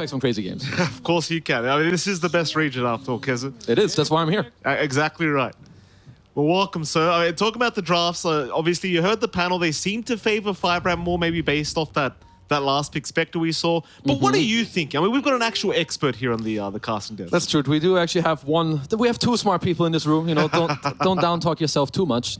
expect some crazy games. Of course you can. I mean, this is the best region after all, Keza. It is. That's why I'm here. Exactly right. Well, welcome, sir. I mean, talking about the drafts, obviously you heard the panel. They seem to favor 5RAT more, maybe based off that last pick Spectre we saw. But what are you thinking? I mean, we've got an actual expert here on the casting desk. That's true. We do actually have we have two smart people in this room. You know, don't down talk yourself too much.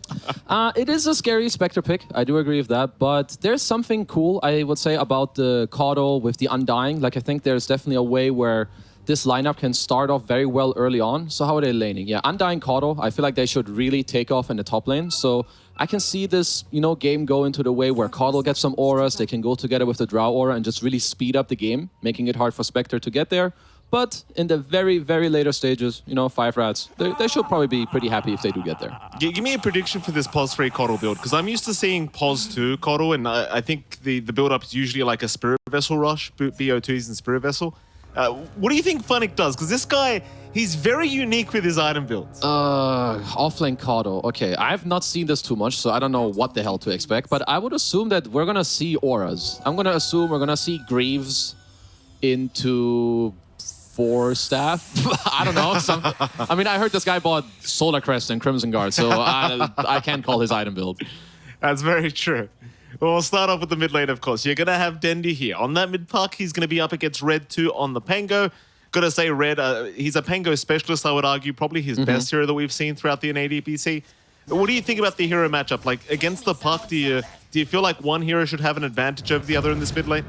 It is a scary Spectre pick. I do agree with that. But there's something cool, I would say, about the Caudal with the Undying. Like, I think there's definitely a way where this lineup can start off very well early on. So how are they laning? Yeah, Undying Caudal, I feel like they should really take off in the top lane. So I can see this, game go into the way where Caudal gets some auras. They can go together with the Drow aura and just really speed up the game, making it hard for Spectre to get there. But in the very, very later stages, 5RATs, they should probably be pretty happy if they do get there. Give me a prediction for this POS 3 Caudal build, because I'm used to seeing POS 2 Caudal, and I think the build-up is usually like a Spirit Vessel rush, BO2s and Spirit Vessel. What do you think Funnick does? Because this guy, he's very unique with his item builds. Offlane Caudal. Okay, I've not seen this too much, so I don't know what the hell to expect. But I would assume that we're going to see auras. I'm going to assume we're going to see Greaves into 4-staff. I don't know. I mean, I heard this guy bought Solar Crest and Crimson Guard, so I can't call his item build. That's very true. Well, we'll start off with the mid lane, of course. You're going to have Dendi here. On that mid park, he's going to be up against Red 2 on the Pango. Got to say, Red, he's a Pango specialist, I would argue. Probably his best hero that we've seen throughout the NA DPC. What do you think about the hero matchup? Like, against the park, do you feel like one hero should have an advantage over the other in this mid lane?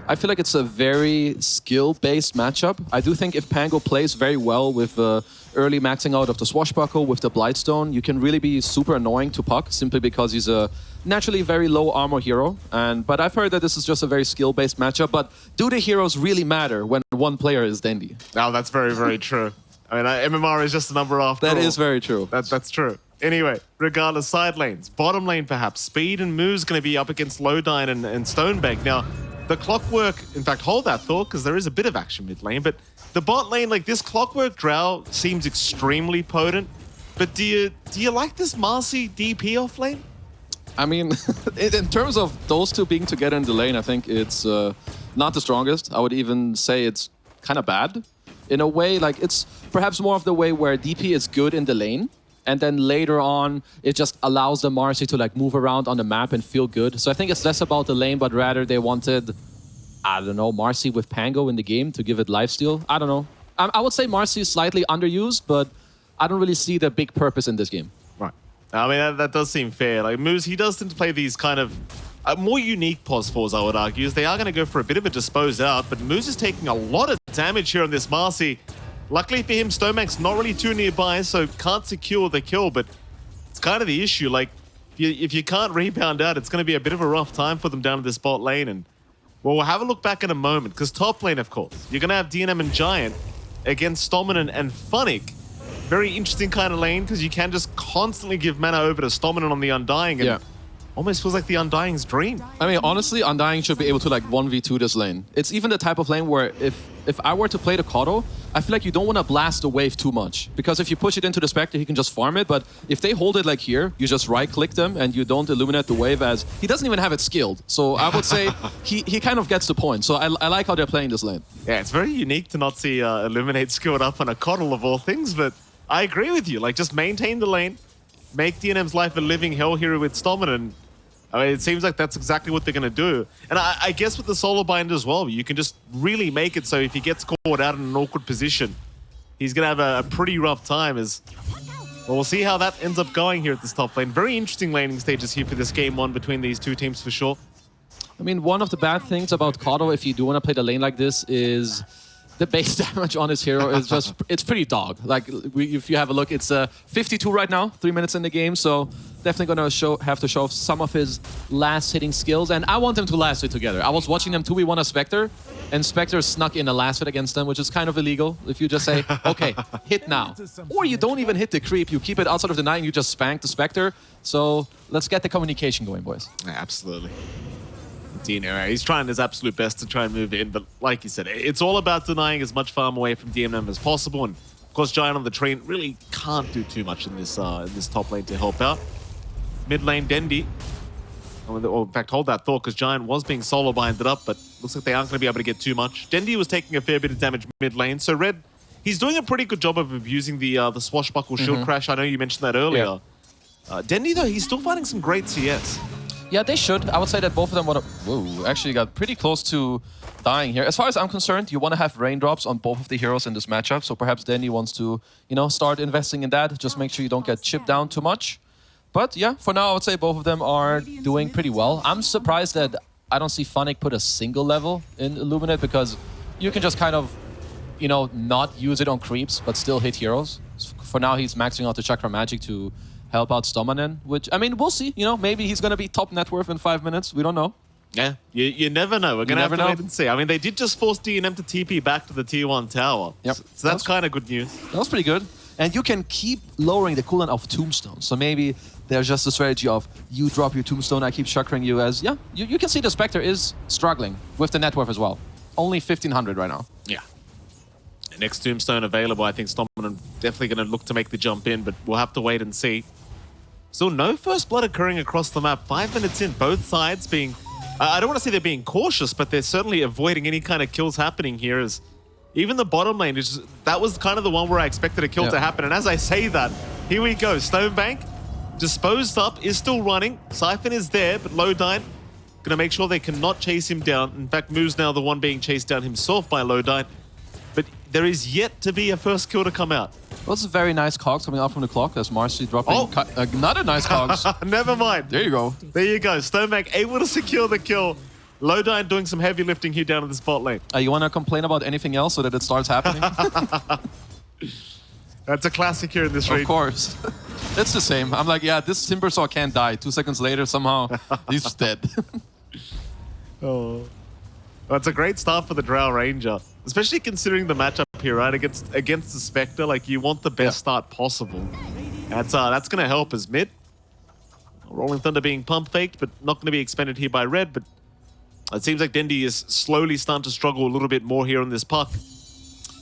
I feel like it's a very skill-based matchup. I do think if Pango plays very well with early maxing out of the Swashbuckle with the Blightstone, you can really be super annoying to Puck simply because he's a naturally very low armor hero. But I've heard that this is just a very skill-based matchup. But do the heroes really matter when one player is Dendi? Oh, that's very, very true. I mean, MMR is just a number after all. That is very true. That's true. Anyway, regardless, side lanes. Bottom lane, perhaps. Speed and Moo's going to be up against Lowdyne and Stonebank. Now, the Clockwork, in fact, hold that thought, because there is a bit of action mid lane, but the bot lane, like this Clockwork Drow seems extremely potent. But do you like this Marcy DP off lane? I mean, in terms of those two being together in the lane, I think it's not the strongest. I would even say it's kind of bad. In a way, like it's perhaps more of the way where DP is good in the lane, and then later on, it just allows the Marcy to like move around on the map and feel good. So I think it's less about the lane, but rather they wanted, I don't know, Marcy with Pango in the game to give it lifesteal. I don't know. I would say Marcy is slightly underused, but I don't really see the big purpose in this game. Right. I mean, that does seem fair. Like Moose, he does tend to play these kind of more unique POS 4s, I would argue. They are going to go for a bit of a dispose out, but Moose is taking a lot of damage here on this Marcy. Luckily for him, Stonebank's not really too nearby, so can't secure the kill, but it's kind of the issue. Like, if you can't rebound out, it's going to be a bit of a rough time for them down to this bot lane. And, well, we'll have a look back in a moment, because top lane, of course, you're going to have DNM and Giant against Stomin and Funnick. Very interesting kind of lane, because you can just constantly give mana over to Stomin on the Undying, and almost feels like the Undying's dream. I mean, honestly, Undying should be able to like 1v2 this lane. It's even the type of lane where if I were to play the Caudal, I feel like you don't want to blast the wave too much. Because if you push it into the Spectre, he can just farm it. But if they hold it like here, you just right-click them and you don't illuminate the wave as... He doesn't even have it skilled. So I would say he kind of gets the point. So I like how they're playing this lane. Yeah, it's very unique to not see Illuminate skilled up on a Caudal of all things. But I agree with you. Like, just maintain the lane. Make DNM's life a living hell here with Stomin, and I mean, it seems like that's exactly what they're going to do. And I guess with the Solar Bind as well, you can just really make it so if he gets caught out in an awkward position, he's going to have a pretty rough time. Well, we'll see how that ends up going here at this top lane. Very interesting laning stages here for this game one between these two teams for sure. I mean, one of the bad things about Caudal, if you do want to play the lane like this, is the base damage on his hero is just, it's pretty dog. Like, if you have a look, it's 52 right now, 3 minutes in the game, so definitely going to have to show off some of his last hitting skills, and I want them to last it together. I was watching them 2v1 a Spectre, and Spectre snuck in a last hit against them, which is kind of illegal if you just say, okay, hit now. Or you don't even hit the creep, you keep it outside of the night and you just spank the Spectre. So let's get the communication going, boys. Yeah, absolutely. Dino, he's trying his absolute best to try and move in, but like you said, it's all about denying as much farm away from DNM as possible, and of course Giant on the train really can't do too much in this top lane to help out. Mid lane Dendi Or in fact, hold that thought, because Giant was being solo binded up, but looks like they aren't going to be able to get too much. Dendi was taking a fair bit of damage mid lane, so Red, he's doing a pretty good job of abusing the swashbuckle shield crash. I know you mentioned that earlier. Yeah. Dendi, though, he's still finding some great CS. Yeah, they should. I would say that both of them want to... Whoa, actually got pretty close to dying here. As far as I'm concerned, you want to have raindrops on both of the heroes in this matchup, so perhaps Dendi wants to, you know, start investing in that. Just make sure you don't get chipped down too much. But yeah, for now, I would say both of them are doing pretty well. I'm surprised that I don't see Funnick put a single level in Illuminate, because you can just kind of, you know, not use it on creeps, but still hit heroes. So for now, he's maxing out the Chakra Magic to help out Stomanen, which, I mean, we'll see. You know, maybe he's going to be top net worth in 5 minutes. We don't know. Yeah, you never know. We're going to have to wait and see. I mean, they did just force DNM to TP back to the tier 1 tower. Yep. So that's kind of good news. That was pretty good. And you can keep lowering the cooldown of Tombstone. So maybe there's just a strategy of you drop your Tombstone, I keep chakring you as... Yeah, you can see the Spectre is struggling with the net worth as well. Only 1,500 right now. Yeah. Next Tombstone available. I think Stomanen definitely going to look to make the jump in, but we'll have to wait and see. Still no first blood occurring across the map. 5 minutes in, both sides being... I don't want to say they're being cautious, but they're certainly avoiding any kind of kills happening here. As even the bottom lane, that was kind of the one where I expected a kill to happen. And as I say that, here we go. Stonebank, disposed up, is still running. Siphon is there, but Lodine going to make sure they cannot chase him down. In fact, Moo's now the one being chased down himself by Lodine. But there is yet to be a first kill to come out. Well, it's a very nice cogs coming out from the clock as Marcy dropping another nice cogs. Never mind. There you go. There you go. Stonebank able to secure the kill. Lodine doing some heavy lifting here down in the spot lane. You want to complain about anything else so that it starts happening? That's a classic here in this region. Of course. It's the same. I'm like, yeah, this Timbersaw can't die. 2 seconds later, somehow, he's just dead. Oh. Well, it's a great start for the Drow Ranger, especially considering the matchup here, right? Against the Spectre, like, you want the best start possible. That's going to help as mid. Rolling Thunder being pump faked, but not going to be expended here by Red, but it seems like Dendi is slowly starting to struggle a little bit more here on this puck.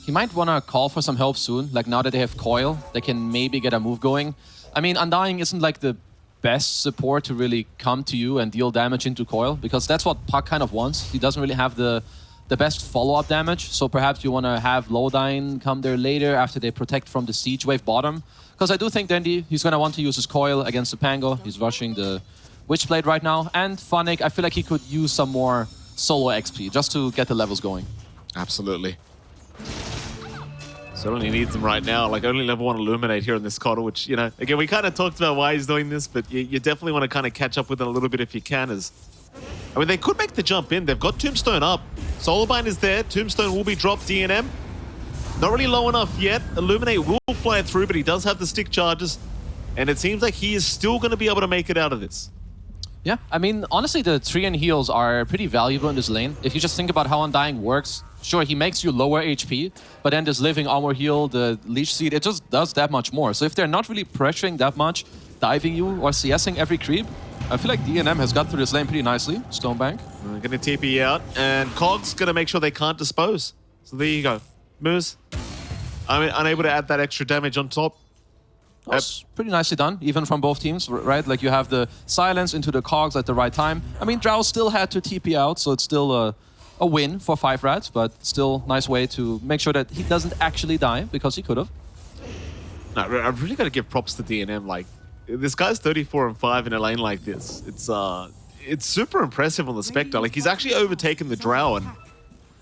He might want to call for some help soon. Like, now that they have Coil, they can maybe get a move going. I mean, Undying isn't like the best support to really come to you and deal damage into Coil, because that's what Puck kind of wants. He doesn't really have the best follow-up damage, so perhaps you want to have Lodine come there later after they protect from the Siege Wave bottom. Because I do think Dendi, he's going to want to use his Coil against the Pango. He's rushing the Witchblade right now. And Funnick, I feel like he could use some more solo XP just to get the levels going. Absolutely. Certainly needs them right now. Like, only level 1 Illuminate here in this Coddle, which, you know, again, we kind of talked about why he's doing this, but you definitely want to kind of catch up with it a little bit if you can. I mean, they could make the jump in. They've got Tombstone up. Solarbind is there. Tombstone will be dropped. DNM. Not really low enough yet. Illuminate will fly through, but he does have the stick charges. And it seems like he is still going to be able to make it out of this. Yeah, I mean, honestly, the Treant heals are pretty valuable in this lane. If you just think about how Undying works, sure, he makes you lower HP, but then this Living Armor heal, the Leech Seed, it just does that much more. So if they're not really pressuring that much, diving you or CSing every creep, I feel like DNM has got through this lane pretty nicely. Stonebank. We're going to TP out, and Cog's going to make sure they can't dispose. So there you go. Moose, I mean, unable to add that extra damage on top. That's pretty nicely done, even from both teams, right? Like, you have the silence into the cogs at the right time. I mean, Drow still had to TP out, so it's still a win for 5RATs, but still nice way to make sure that he doesn't actually die, because he could have. No, I've really got to give props to DNM. Like, this guy's 34 and 5 in a lane like this. It's super impressive on the Spectre. Like, he's actually overtaken the Drow, and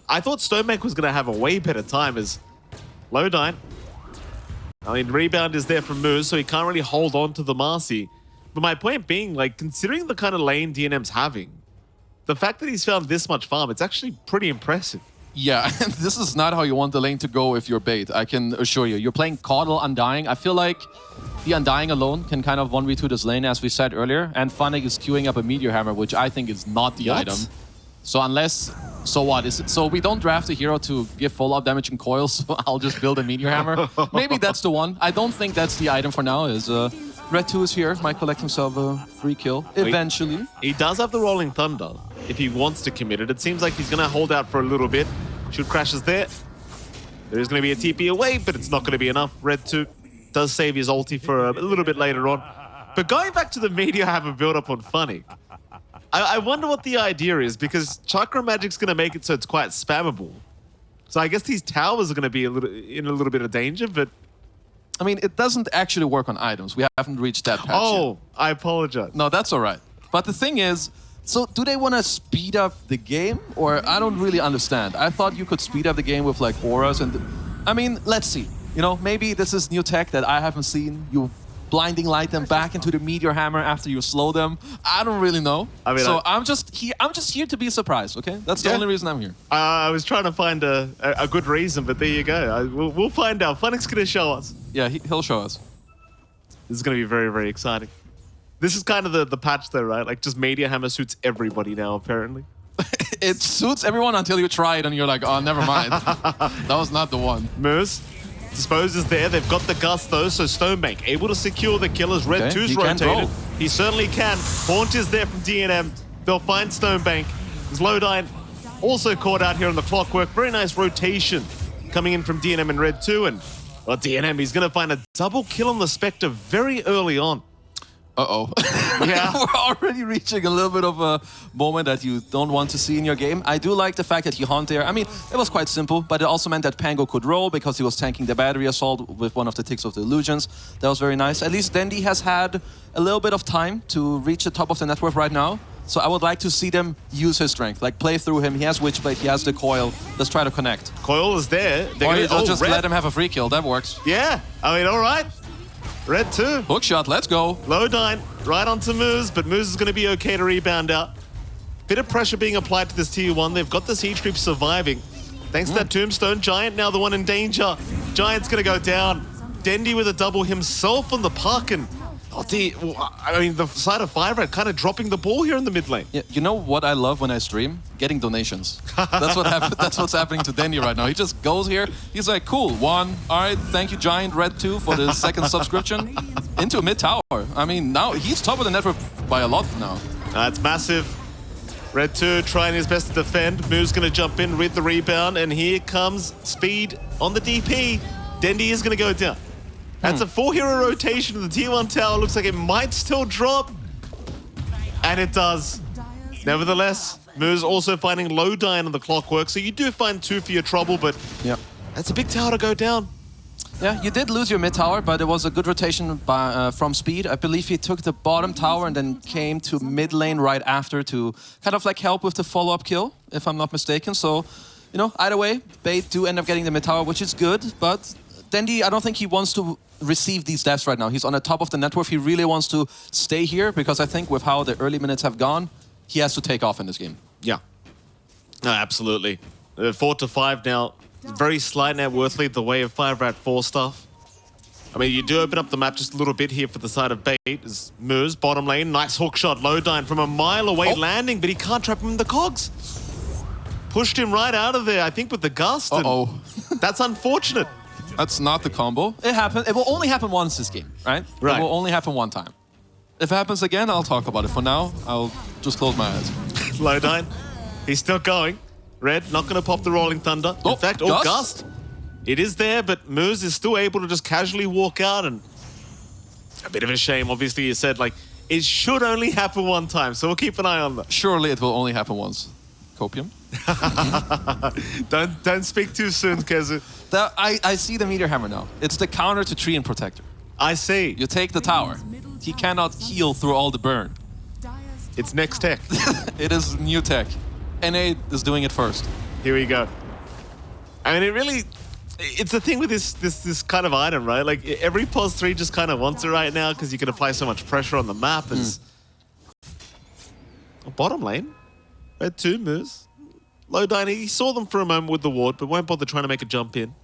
I thought Stonebank was going to have a way better time as Lodine. I mean, rebound is there from Moose, so he can't really hold on to the Marcy. But my point being, like, considering the kind of lane DNM's having, the fact that he's found this much farm, it's actually pretty impressive. Yeah, this is not how you want the lane to go if you're bait, I can assure you. You're playing Caudal Undying. I feel like the Undying alone can kind of 1v2 this lane, as we said earlier, and Funnick is queuing up a Meteor Hammer, which I think is not the item. So unless... So what? So we don't draft a hero to give follow-up damage in coils, so I'll just build a Meteor Hammer. Maybe that's the one. I don't think that's the item for now. Red 2 is here, might collect himself a free kill, eventually. He does have the Rolling Thunder, if he wants to commit it. It seems like he's going to hold out for a little bit. Shoot crashes there. There's going to be a TP away, but it's not going to be enough. Red 2 does save his ulti for a little bit later on. But going back to the Meteor Hammer build-up on Funnick, I wonder what the idea is, because Chakra Magic's going to make it so it's quite spammable. So I guess these towers are going to be in a little bit of danger, but... I mean, it doesn't actually work on items. We haven't reached that patch yet. I apologize. No, that's all right. But the thing is, so do they want to speed up the game? Or I don't really understand. I thought you could speed up the game with like auras and... I mean, let's see. You know, maybe this is new tech that I haven't seen. You blinding light them back into the meteor hammer after you slow them. I don't really know. I mean, so I'm just here to be surprised, okay? That's the only reason I'm here. I was trying to find a good reason, but there you go. We'll find out. Funnick's going to show us. Yeah, he'll show us. This is going to be very, very exciting. This is kind of the patch though, right? Like just meteor hammer suits everybody now, apparently. It suits everyone until you try it and you're like, oh, never mind. That was not the one. Moose. Dispose is there. They've got the Gust though, so Stonebank able to secure the kills. Red 2's rotated. He certainly can. Haunt is there from DNM. They'll find Stonebank. Lowdyne also caught out here on the clockwork. Very nice rotation coming in from DNM and Red 2. And well, DNM, he's going to find a double kill on the Spectre very early on. Uh-oh. Yeah. We're already reaching a little bit of a moment that you don't want to see in your game. I do like the fact that he haunt there. I mean, it was quite simple, but it also meant that Pango could roll because he was tanking the battery assault with one of the ticks of the illusions. That was very nice. At least Dendi has had a little bit of time to reach the top of the network right now. So I would like to see them use his strength, like play through him. He has Witchblade, he has the coil. Let's try to connect. Coil is there. Or just let him have a free kill. That works. Yeah. I mean, all right. Red 2. Hookshot, let's go. Lowdyne, right onto Moose, but Moose is going to be okay to rebound out. Bit of pressure being applied to this tier 1. They've got this heat creep surviving. Thanks to that Tombstone. Giant now the one in danger. Giant's going to go down. Dendi with a double himself on the puck, and I mean, the side of 5RAT kind of dropping the ball here in the mid lane. Yeah, you know what I love when I stream? Getting donations. That's what that's what's happening to Dendi right now. He just goes here. He's like, cool, 1. All right, thank you, Giant Red 2, for the second subscription. Into a mid tower. I mean, now he's top of the network by a lot now. That's massive. Red 2 trying his best to defend. Moo's going to jump in, read the rebound, and here comes Speed on the DP. Dendi is going to go down. That's a 4-hero rotation of the tier 1 tower. Looks like it might still drop. And it does. Nevertheless, Moo's also finding Lowdyne on the clockwork. So you do find 2 for your trouble, but that's a big tower to go down. Yeah, you did lose your mid tower, but it was a good rotation from Speed. I believe he took the bottom tower and then came to mid lane right after to kind of like help with the follow-up kill, if I'm not mistaken. So, you know, either way, Bait do end up getting the mid tower, which is good, but Dendi, I don't think he wants to receive these deaths right now. He's on the top of the network. He really wants to stay here because I think with how the early minutes have gone, he has to take off in this game. Yeah. No, absolutely. 4-5 now. Very slight net worth lead the way of 5RATFORCESTAFF. I mean, you do open up the map just a little bit here for the side of Bait. Is Moose, bottom lane. Nice hook shot. Lowdyne from a mile away landing, but he can't trap him in the cogs. Pushed him right out of there, I think, with the Gust. That's unfortunate. That's not the combo. It happened. It will only happen once this game, right? Right. It will only happen one time. If it happens again, I'll talk about it. For now, I'll just close my eyes. Lowdyne, he's still going. Red, not going to pop the Rolling Thunder. In fact, Gust. It is there, but Moose is still able to just casually walk out, and a bit of a shame. Obviously, you said, like, it should only happen one time, so we'll keep an eye on that. Surely it will only happen once. Copium? Don't speak too soon, Kezu. I see the meteor hammer now. It's the counter to Tree and Protector. I see. You take the tower. He cannot heal through all the burn. It's next tech. It is new tech. NA is doing it first. Here we go. I mean, it's the thing with this kind of item, right? Like, every pos 3 just kind of wants it right now because you can apply so much pressure on the map. Bottom lane. Red 2 moves. Lowdyne, he saw them for a moment with the ward, but won't bother trying to make a jump in.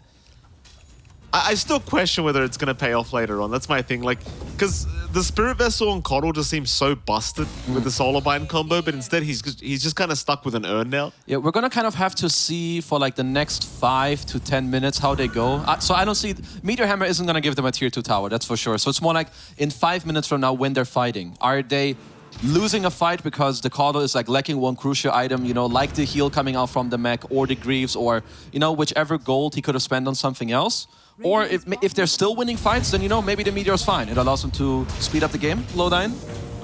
I still question whether it's going to pay off later on. That's my thing. Like, because the Spirit Vessel on Coddle just seems so busted with the Solar Bind combo, but instead he's just kind of stuck with an urn now. Yeah, we're going to kind of have to see for like the next 5 to 10 minutes how they go. So I don't see... Meteor Hammer isn't going to give them a tier 2 tower, that's for sure. So it's more like in 5 minutes from now when they're fighting. Are they losing a fight because the Coddle is like lacking one crucial item, you know, like the heal coming out from the mech or the Greaves or, you know, whichever gold he could have spent on something else? Or if they're still winning fights, then, you know, maybe the Meteor's fine. It allows them to speed up the game. Lowdyne.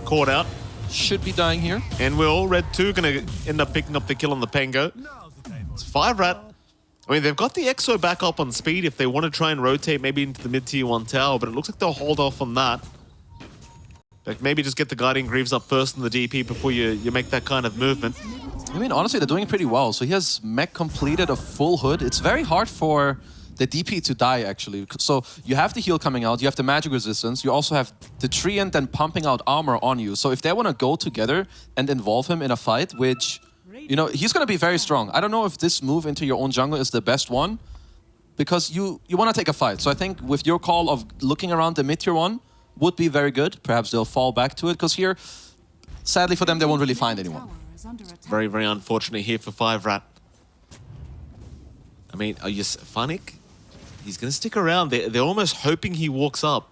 Caught out. should be dying here. And Will, Red 2 going to end up picking up the kill on the Pango. It's 5RAT. I mean, they've got the EXO back up on speed if they want to try and rotate maybe into the mid-tier 1 tower, but it looks like they'll hold off on that. Like maybe just get the Guardian Greaves up first in the DP before you make that kind of movement. I mean, honestly, they're doing pretty well. So he has mech completed a full hood. It's very hard for the DP to die, actually. So you have the heal coming out, you have the magic resistance, you also have the Treant then pumping out armor on you. So if they want to go together and involve him in a fight, which, you know, he's going to be very strong. I don't know if this move into your own jungle is the best one, because you want to take a fight. So I think with your call of looking around the mid-tier 1 would be very good. Perhaps they'll fall back to it, because here, sadly for them, they won't really find anyone. Very, very unfortunate here for 5RAT. I mean, are you Funnick? He's going to stick around. They're almost hoping he walks up.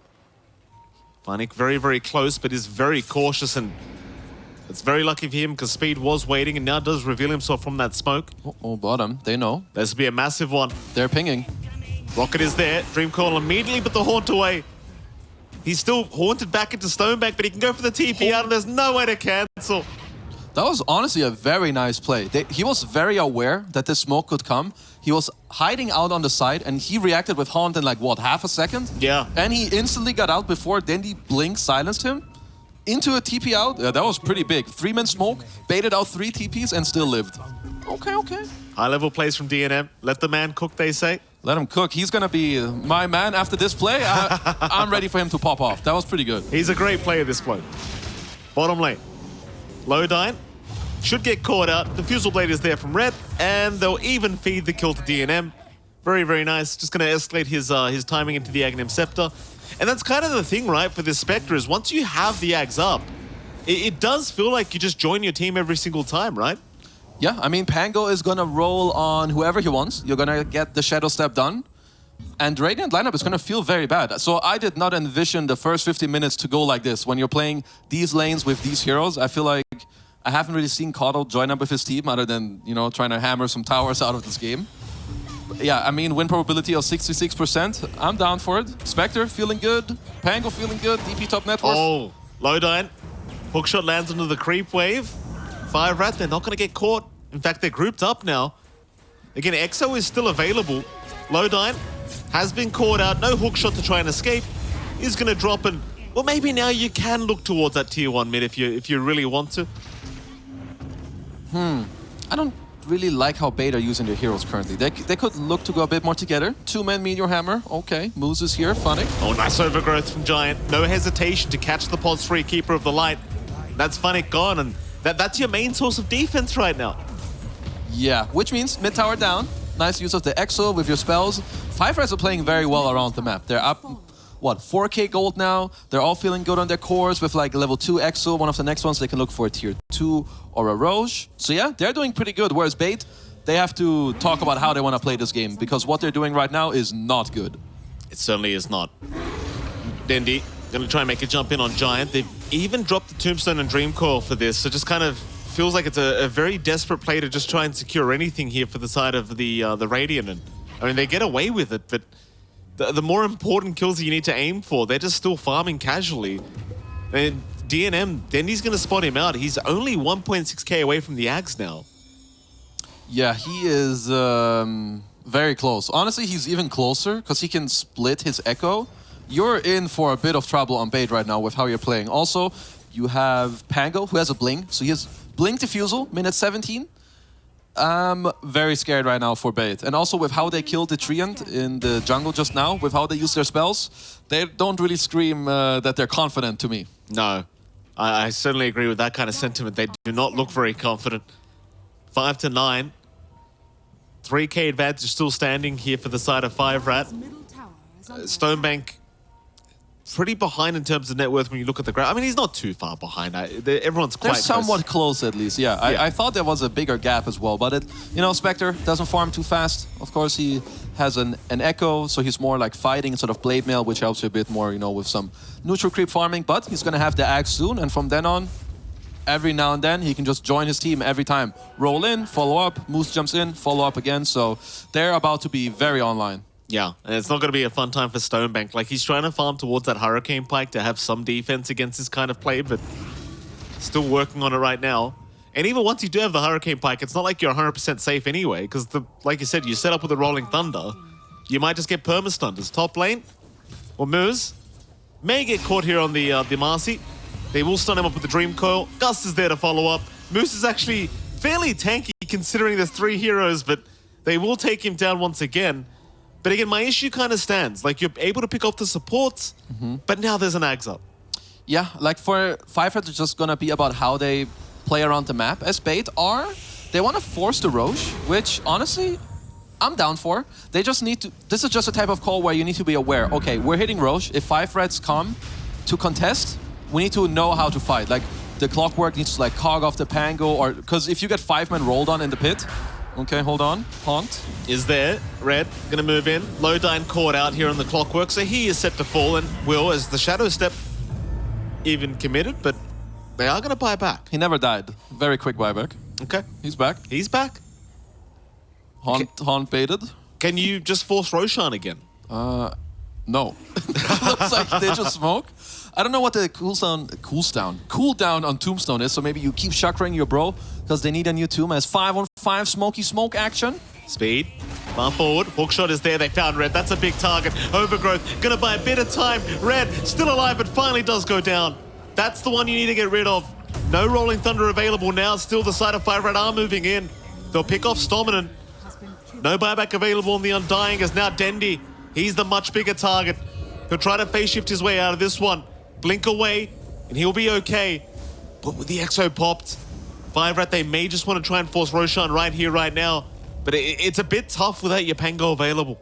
Funnick very, very close, but is very cautious, and it's very lucky for him because Speed was waiting and now does reveal himself from that smoke. Oh, bottom. They know. This will be a massive one. They're pinging. Rocket is there. Dreamcall immediately put the haunt away. He's still haunted back into Stonebank, but he can go for the TP out and there's no way to cancel. That was honestly a very nice play. He was very aware that this smoke could come. He was hiding out on the side and he reacted with Haunt in like, what, half a second? Yeah. And he instantly got out before Dendy Blink silenced him into a TP out. Yeah, that was pretty big. 3-man smoke, baited out 3 TPs and still lived. Okay, okay. High-level plays from DNM. Let the man cook, they say. Let him cook. He's going to be my man after this play. I'm ready for him to pop off. That was pretty good. He's a great player, this bloke. Bottom lane. Lowdyne should get caught out. The Fusel Blade is there from Red, and they'll even feed the kill to DNM. Very, very nice. Just going to escalate his timing into the Aghanim Scepter. And that's kind of the thing, right, for this Spectre, is once you have the Ags up, it does feel like you just join your team every single time, right? Yeah, I mean, Pango is going to roll on whoever he wants. You're going to get the Shadow Step done. And Radiant lineup is going to feel very bad. So I did not envision the first 50 minutes to go like this. When you're playing these lanes with these heroes, I feel like I haven't really seen Caudle join up with his team other than, you know, trying to hammer some towers out of this game. But yeah, I mean, win probability of 66%. I'm down for it. Spectre feeling good. Pango feeling good. DP top net worth. Oh, Lowdyne. Hookshot lands into the creep wave. 5RAT, they're not going to get caught. In fact, they're grouped up now. Again, EXO is still available. Lowdyne has been caught out. No hookshot to try and escape. Is going to drop and, well, maybe now you can look towards that tier 1 mid if you really want to. I don't really like how Beta are using their heroes currently. They could look to go a bit more together. 2-man Meteor Hammer. Okay, Moose is here. Funnick. Oh, nice overgrowth from Giant. No hesitation to catch the Pod's free Keeper of the Light. That's Funnick gone, and that's your main source of defense right now. Yeah, which means mid tower down. Nice use of the Exo with your spells. 5RATs are playing very well around the map. They're up, what, 4k gold now. They're all feeling good on their cores with like level 2 Exo. One of the next ones they can look for a tier 2 or a Roche. So yeah, they're doing pretty good. Whereas Bait, they have to talk about how they want to play this game, because what they're doing right now is not good. It certainly is not. Dendy going to try and make a jump in on Giant. They've even dropped the Tombstone and Dreamcoil for this, so just kind of feels like it's a very desperate play to just try and secure anything here for the side of the Radiant. And I mean, they get away with it, but the more important kills that you need to aim for, they're just still farming casually. And DNM, Dendy's going to spot him out. He's only 1.6k away from the Ags now. Yeah, he is very close. Honestly, he's even closer because he can split his Echo. You're in for a bit of trouble on Bait right now with how you're playing. Also, you have Pango, who has a Blink. So he has Blink Diffusal, minute 17. I'm very scared right now for Bait. And also with how they killed the Treant in the jungle just now, with how they use their spells, they don't really scream that they're confident to me. No, I certainly agree with that kind of sentiment. They do not look very confident. 5 to 9. 3k advantage still standing here for the side of 5RAT. Stonebank pretty behind in terms of net worth when you look at the graph. I mean, he's not too far behind. Everyone's quite They're somewhat close at least, yeah. I thought there was a bigger gap as well, but you know, Spectre doesn't farm too fast. Of course, he has an Echo, so he's more like fighting instead of Blade Mail, which helps you a bit more, you know, with some neutral creep farming, but he's going to have the Axe soon, and from then on, every now and then, he can just join his team every time. Roll in, follow up, Moose jumps in, follow up again, so they're about to be very online. Yeah, and it's not going to be a fun time for Stonebank. Like, he's trying to farm towards that Hurricane Pike to have some defense against this kind of play, but Still working on it right now. And even once you do have the Hurricane Pike, it's not like you're 100% safe anyway, because, like you said, you set up with the Rolling Thunder. You might just get perma-stunned. As top lane, or Moose, may get caught here on the Marcy. They will stun him up with the Dream Coil. Gust is there to follow up. Moose is actually fairly tanky considering there's 3 heroes, but they will take him down once again. But again, my issue kind of stands. Like, you're able to pick off the supports, but now there's an Ags up. Yeah, like for 5RAT, it's just gonna be about how they play around the map. As Bait are, they want to force the Roche, which honestly, I'm down for. They just need to, this is just a type of call where you need to be aware. Okay, we're hitting Roche. If 5RATs come to contest, we need to know how to fight. Like, the Clockwork needs to like cog off the Pango, or, because if you get 5-man rolled on in the pit, okay, hold on, Haunt. Is there, Red, gonna move in. Lodine caught out here on the Clockwork, so he is set to fall, and Will, as the Shadow Step, even committed, but they are going to buy back. He never died. Very quick buyback. Okay. He's back. He's back. Haunt baited. Can you just force Roshan again? No. Looks like they just smoke. I don't know what the cooldown on Tombstone is, so maybe you keep chakring your bro, because they need a new tomb as 5-on-5 smoky smoke action. Speed. Far forward. Hookshot is there. They found Red. That's a big target. Overgrowth. Gonna buy a bit of time. Red still alive, but finally does go down. That's the one you need to get rid of. No Rolling Thunder available now. Still the side of 5RAT are moving in. They'll pick off Stominant. No buyback available on the Undying as now Dendi. He's the much bigger target. He'll try to phase shift his way out of this one. Blink away, and he'll be okay. But with the Exo popped, 5RAT, they may just want to try and force Roshan right here, right now. But it's a bit tough without your Pango available.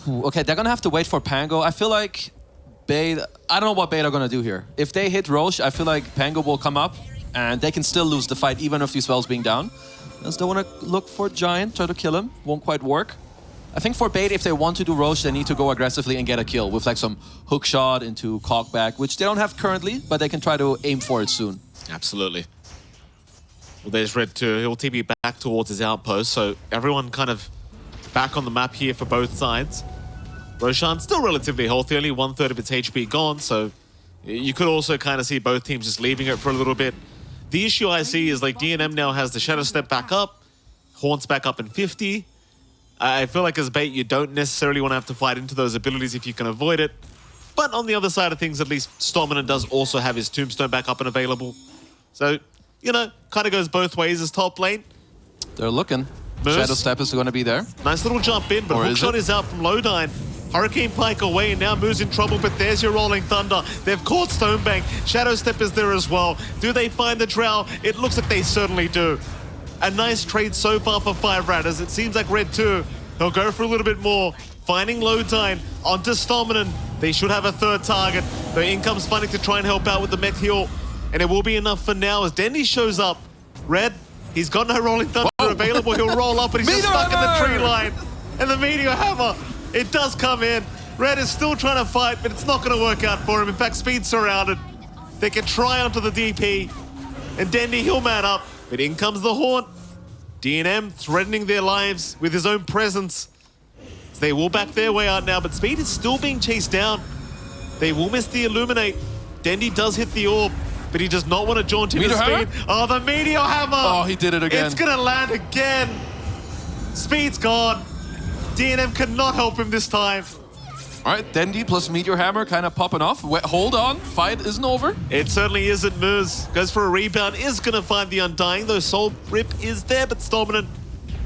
Okay, they're gonna have to wait for Pango. I feel like Bait, I don't know what Bait are gonna do here. If they hit Roche, I feel like Pango will come up and they can still lose the fight even if these spells being down. As they wanna look for Giant, try to kill him. Won't quite work. I think for Bait, if they want to do Roche, they need to go aggressively and get a kill with like some hook shot into Cockback, which they don't have currently, but they can try to aim for it soon. Absolutely. Well, there's Red too. He'll TP back towards his outpost, so everyone kind of back on the map here for both sides. Roshan still relatively healthy, only 1/3 of its HP gone, so you could also kind of see both teams just leaving it for a little bit. The issue I see is like DNM now has the Shadow Step back up, Haunt's back up in 50. I feel like as Bait, you don't necessarily want to have to fight into those abilities if you can avoid it. But on the other side of things, at least Stominant does also have his Tombstone back up and available. So, you know, kind of goes both ways as top lane. They're looking. Moose. Shadow Step is going to be there. Nice little jump in, but Hookshot is out from Lodine. Hurricane Pike away, and now Moose in trouble, but there's your Rolling Thunder. They've caught Stonebank. Shadow Step is there as well. Do they find the Drow? It looks like they certainly do. A nice trade so far for 5RAT, as it seems like Red 2, he'll go for a little bit more. Finding Lodine onto Stominant. They should have a third target. The in comes Funny to try and help out with the mech heal, and it will be enough for now as Dendi shows up. Red, he's got no Rolling Thunder available. He'll roll up, but he's just stuck in the tree line. And the Meteor Hammer, it does come in. Red is still trying to fight, but it's not going to work out for him. In fact, Speed's surrounded. They can try onto the DP, and Dendi, he'll man up. But in comes the Haunt. DNM threatening their lives with his own presence. So they will back their way out now, but Speed is still being chased down. They will miss the Illuminate. Dendi does hit the orb, but he does not want to jaunt into Speed. Oh, the Meteor Hammer! Oh, he did it again. It's gonna land again. Speed's gone. DNM cannot help him this time. All right, Dendi plus Meteor Hammer kind of popping off. Hold on, fight isn't over. It certainly isn't. Moose goes for a rebound, is going to find the Undying, though Soul Rip is there, but Stominant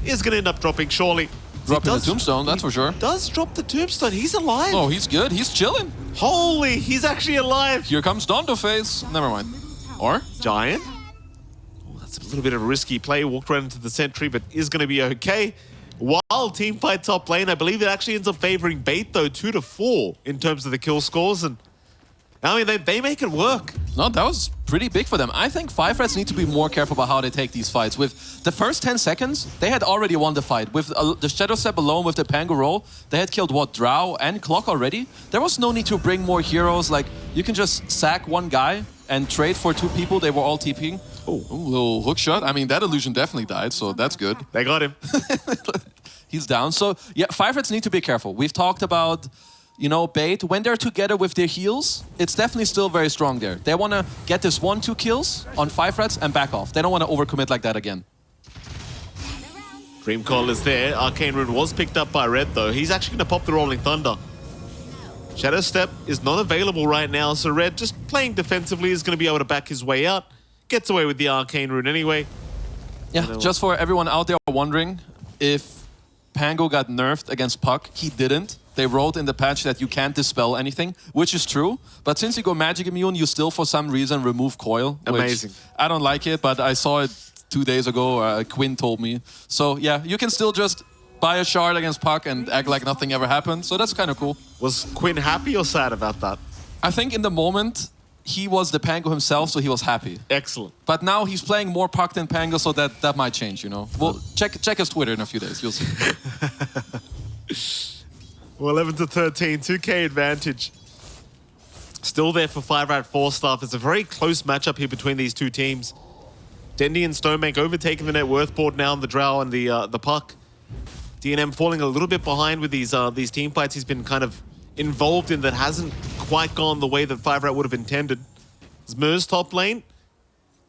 is going to end up dropping surely. Dropping the Tombstone, that's for sure. Does drop the Tombstone. He's alive. Oh, he's good. He's chilling. Holy, he's actually alive. Here comes Dondo Face. Never mind. Or? Giant. Oh, that's a little bit of a risky play. Walked right into the sentry, but is going to be okay. While team fight top lane, I believe it actually ends up favoring Bait, though, 2-4 in terms of the kill scores. And I mean, they make it work. No, that was pretty big for them. I think 5RATs need to be more careful about how they take these fights. With the first 10 seconds, they had already won the fight. With the Shadow Step alone, with the Pango roll, they had killed, what, Drow and Clock already? There was no need to bring more heroes. Like, you can just sack one guy and trade for 2 people. They were all TPing. Oh, little hook shot. I mean, that illusion definitely died, so that's good. They got him. He's down. So, yeah, 5RATs need to be careful. We've talked about, you know, Bait, when they're together with their heals, it's definitely still very strong there. They want to get this 1-2 kills on 5RATs and back off. They don't want to overcommit like that again. Dream Call is there. Arcane Rune was picked up by Red, though. He's actually going to pop the Rolling Thunder. Shadow Step is not available right now, so Red, just playing defensively, is going to be able to back his way out. Gets away with the Arcane Rune anyway. Yeah, just for everyone out there wondering, if Pango got nerfed against Puck, he didn't. They wrote in the patch that you can't dispel anything, which is true. But since you go Magic Immune, you still, for some reason, remove Coil. Amazing. I don't like it, but I saw it 2 days ago. Quinn told me. So yeah, you can still just buy a shard against Puck and act like nothing ever happened. So that's kind of cool. Was Quinn happy or sad about that? I think in the moment, he was the Pango himself, so he was happy. Excellent. But now he's playing more Puck than Pango, so that might change, you know. Well, check his Twitter in a few days. You'll see. Well, 11-13, 2K advantage. Still there for 5RATFORCESTAFF. It's a very close matchup here between these two teams. Dendi and Stonebank overtaking the net worth board now on the Drow and the Puck. DNM falling a little bit behind with these team fights he's been kind of involved in that hasn't quite gone the way that 5RAT would have intended. Zmur's top lane.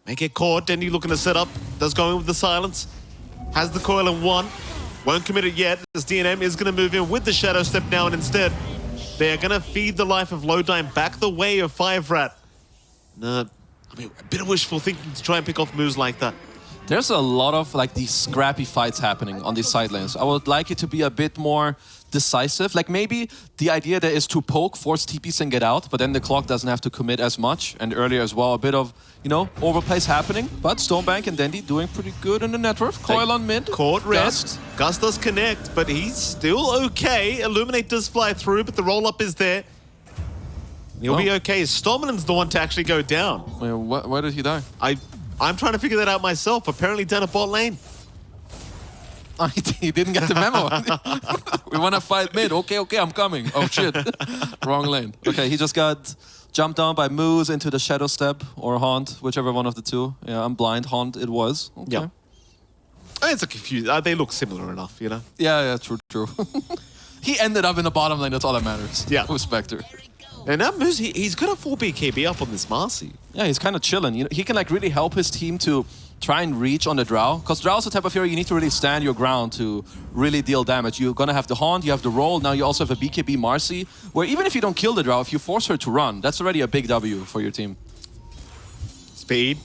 May get caught. Dendi looking to set up. Does go in with the silence. Has the coil in one. Won't commit it yet, as DNM is going to move in with the Shadow Step now, and instead, they are going to feed the life of Lowdime back the way of 5RAT. I mean, a bit of wishful thinking to try and pick off moves like that. There's a lot of like these scrappy fights happening on these side lanes. I would like it to be a bit more decisive. Like maybe the idea there is to poke, force TPs and get out, but then the clock doesn't have to commit as much. And earlier as well, a bit of, you know, overplays happening. But Stonebank and Dendi doing pretty good in the network. Coil on mid. Caught Red. Gust. Gus does connect, but he's still okay. Illuminate does fly through, but the roll-up is there. He'll be okay. Stominen's the one to actually go down. Wait, where did he die? I'm trying to figure that out myself. Apparently down a bot lane. He didn't get the memo. We want to fight mid. Okay, I'm coming. Oh shit. Wrong lane. Okay, he just got jumped on by Moose into the Shadow Step or Haunt, whichever one of the two. Yeah, I'm blind. Haunt it was. Okay. Yeah. It's a confused. They look similar enough, you know? Yeah, true. He ended up in the bottom lane. That's all that matters. Yeah. With Spectre. And now Moose, he's got a 4 BKB up on this Marcy. Yeah, he's kind of chilling. You know, he can like really help his team to try and reach on the Drow. Because Drow is the type of hero you need to really stand your ground to really deal damage. You're going to have the Haunt, you have the Roll, now you also have a BKB Marcy, where even if you don't kill the Drow, if you force her to run, that's already a big W for your team. Speed.